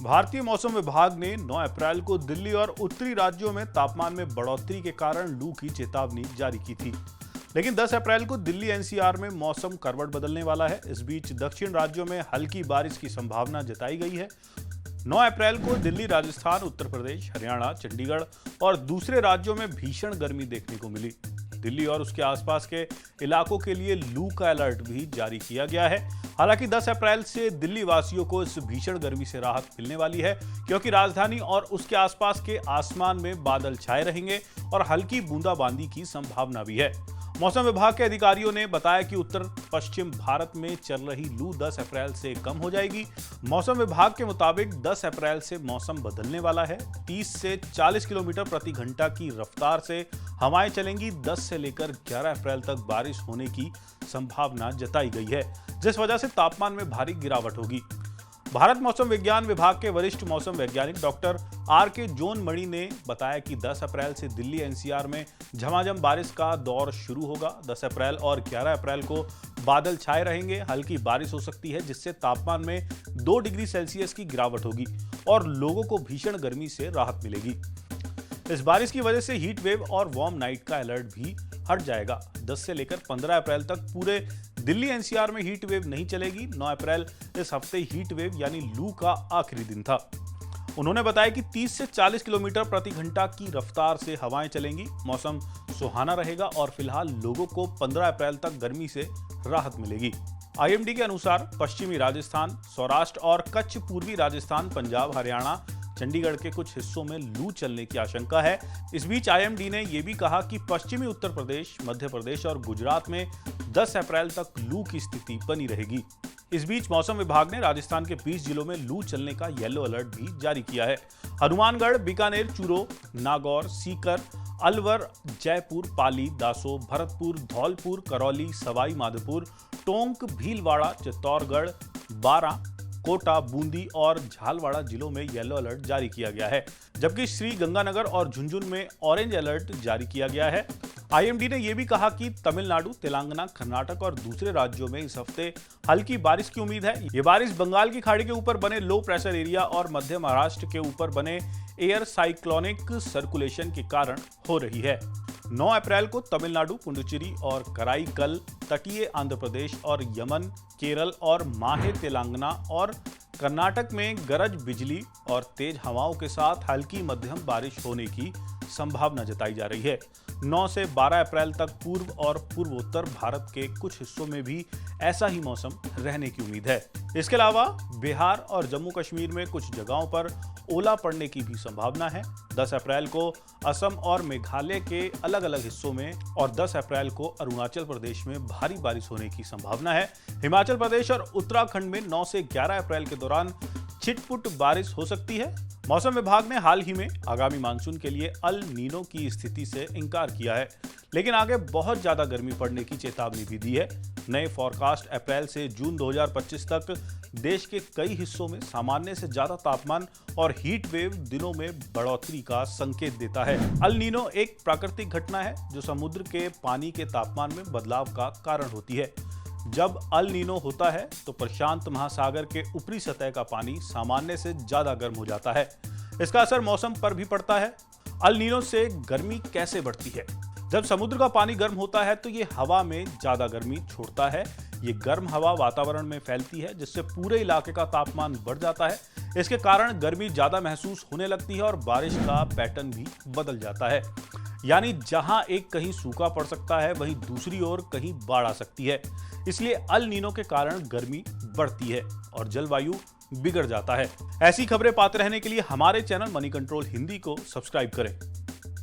भारतीय मौसम विभाग ने 9 अप्रैल को दिल्ली और उत्तरी राज्यों में तापमान में बढ़ोतरी के कारण लू की चेतावनी जारी की थी। लेकिन 10 अप्रैल को दिल्ली एनसीआर में मौसम करवट बदलने वाला है। इस बीच दक्षिण राज्यों में हल्की बारिश की संभावना जताई गई है। 9 अप्रैल को दिल्ली, राजस्थान, उत्तर प्रदेश, हरियाणा, चंडीगढ़ और दूसरे राज्यों में भीषण गर्मी देखने को मिली। दिल्ली और उसके आसपास के इलाकों के लिए लू का अलर्ट भी जारी किया गया है। हालांकि 10 अप्रैल से दिल्ली वासियों को इस भीषण गर्मी से राहत मिलने वाली है, क्योंकि राजधानी और उसके आसपास के आसमान में बादल छाए रहेंगे और हल्की बूंदाबांदी की संभावना भी है। मौसम विभाग के अधिकारियों ने बताया कि उत्तर पश्चिम भारत में चल रही लू 10 अप्रैल से कम हो जाएगी। मौसम विभाग के मुताबिक 10 अप्रैल से मौसम बदलने वाला है। 30 से 40 किलोमीटर प्रति घंटा की रफ्तार से हवाएं चलेंगी। 10 से लेकर 11 अप्रैल तक बारिश होने की संभावना जताई गई है, जिस वजह से तापमान में भारी गिरावट होगी। भारत मौसम विज्ञान विभाग के वरिष्ठ मौसम वैज्ञानिक डॉक्टर आर.के. जोनमणि ने बताया कि 10 अप्रैल से दिल्ली एनसीआर में झमाझम बारिश का दौर शुरू होगा। 10 अप्रैल और 11 अप्रैल को बादल छाए रहेंगे, हल्की बारिश हो सकती है, जिससे तापमान में 2 डिग्री सेल्सियस की गिरावट होगी और लोगों को भीषण गर्मी से राहत मिलेगी। इस बारिश की वजह से हीट वेव और वार्म नाइट का अलर्ट भी हट जाएगा। 10 से लेकर 15 अप्रैल तक पूरे दिल्ली एनसीआर में हीट वेव नहीं चलेगी। 9 अप्रैल इस हफ्ते हीट वेव यानी लू का आखिरी दिन था। उन्होंने बताया कि 30 से 40 किलोमीटर प्रति घंटा की रफ्तार से हवाएं चलेंगी। मौसम सुहाना रहेगा और फिलहाल लोगों को 15 अप्रैल तक गर्मी से राहत मिलेगी। आईएमडी के अनुसार पश्चिमी राजस्थान, सौराष्ट्र और कच्छ, पूर्वी राजस्थान, पंजाब, हरियाणा, चंडीगढ़ के कुछ हिस्सों में लू चलने की आशंका है। इस बीच आईएमडी ने यह भी कहा कि पश्चिमी उत्तर प्रदेश, मध्य प्रदेश और गुजरात में 10 अप्रैल तक लू की स्थिति बनी रहेगी। इस बीच मौसम विभाग ने राजस्थान के 20 जिलों में लू चलने का येलो अलर्ट भी जारी किया है। हनुमानगढ़, बीकानेर, चूरू, नागौर, सीकर, अलवर, जयपुर, पाली, दासो, भरतपुर, धौलपुर, करौली, सवाई माधोपुर, टोंक, भीलवाड़ा, चित्तौड़गढ़, बारां, कोटा, बूंदी और झालवाड़ा जिलों में येलो अलर्ट जारी किया गया है, जबकि श्री गंगानगर और झुंझुनू में ऑरेंज अलर्ट जारी किया गया है। आईएमडी ने यह भी कहा कि तमिलनाडु, तेलंगाना, कर्नाटक और दूसरे राज्यों में इस हफ्ते हल्की बारिश की उम्मीद है। ये बारिश बंगाल की खाड़ी के ऊपर बने लो प्रेशर एरिया और मध्य महाराष्ट्र के ऊपर बने एयर साइक्लोनिक सर्कुलेशन के कारण हो रही है। 9 अप्रैल को तमिलनाडु, पुडुचेरी और कराईकल, तटीय आंध्र प्रदेश और यमन, केरल और माहे तेलंगाना और कर्नाटक में गरज बिजली और तेज हवाओं के साथ हल्की मध्यम बारिश होने की संभावना जताई जा रही है। 9 से 12 अप्रैल तक पूर्व और पूर्वोत्तर भारत के कुछ हिस्सों में भी ऐसा ही मौसम रहने की उम्मीद है। इसके अलावा बिहार और जम्मू कश्मीर में कुछ जगहों पर ओला पड़ने की भी संभावना है। 10 अप्रैल को असम और मेघालय के अलग अलग हिस्सों में और 10 अप्रैल को अरुणाचल प्रदेश में भारी बारिश होने की संभावना है। हिमाचल प्रदेश और उत्तराखंड में 9 से 11 अप्रैल के दौरान छिटपुट बारिश हो सकती है। मौसम विभाग ने हाल ही में आगामी मानसून के लिए अल नीनो की स्थिति से इनकार किया है, लेकिन आगे बहुत ज्यादा गर्मी पड़ने की चेतावनी भी दी है। नए फॉरकास्ट अप्रैल से जून 2025 तक देश के कई हिस्सों में सामान्य से ज्यादा तापमान और हीट वेव दिनों में बढ़ोतरी का संकेत देता है। अल नीनो एक प्राकृतिक घटना है जो समुद्र के पानी के तापमान में बदलाव का कारण होती है। जब अल नीनो होता है तो प्रशांत महासागर के ऊपरी सतह का पानी सामान्य से ज्यादा गर्म हो जाता है। इसका असर मौसम पर भी पड़ता है। अल नीनो से गर्मी कैसे बढ़ती है? जब समुद्र का पानी गर्म होता है तो ये हवा में ज्यादा गर्मी छोड़ता है। ये गर्म हवा वातावरण में फैलती है, जिससे पूरे इलाके का तापमान बढ़ जाता है। इसके कारण गर्मी ज्यादा महसूस होने लगती है और बारिश का पैटर्न भी बदल जाता है। यानी जहां एक कहीं सूखा पड़ सकता है, वहीं दूसरी ओर कहीं बाढ़ आ सकती है। इसलिए अल नीनो के कारण गर्मी बढ़ती है और जलवायु बिगड़ जाता है। ऐसी खबरें पाते रहने के लिए हमारे चैनल मनी कंट्रोल हिंदी को सब्सक्राइब करें।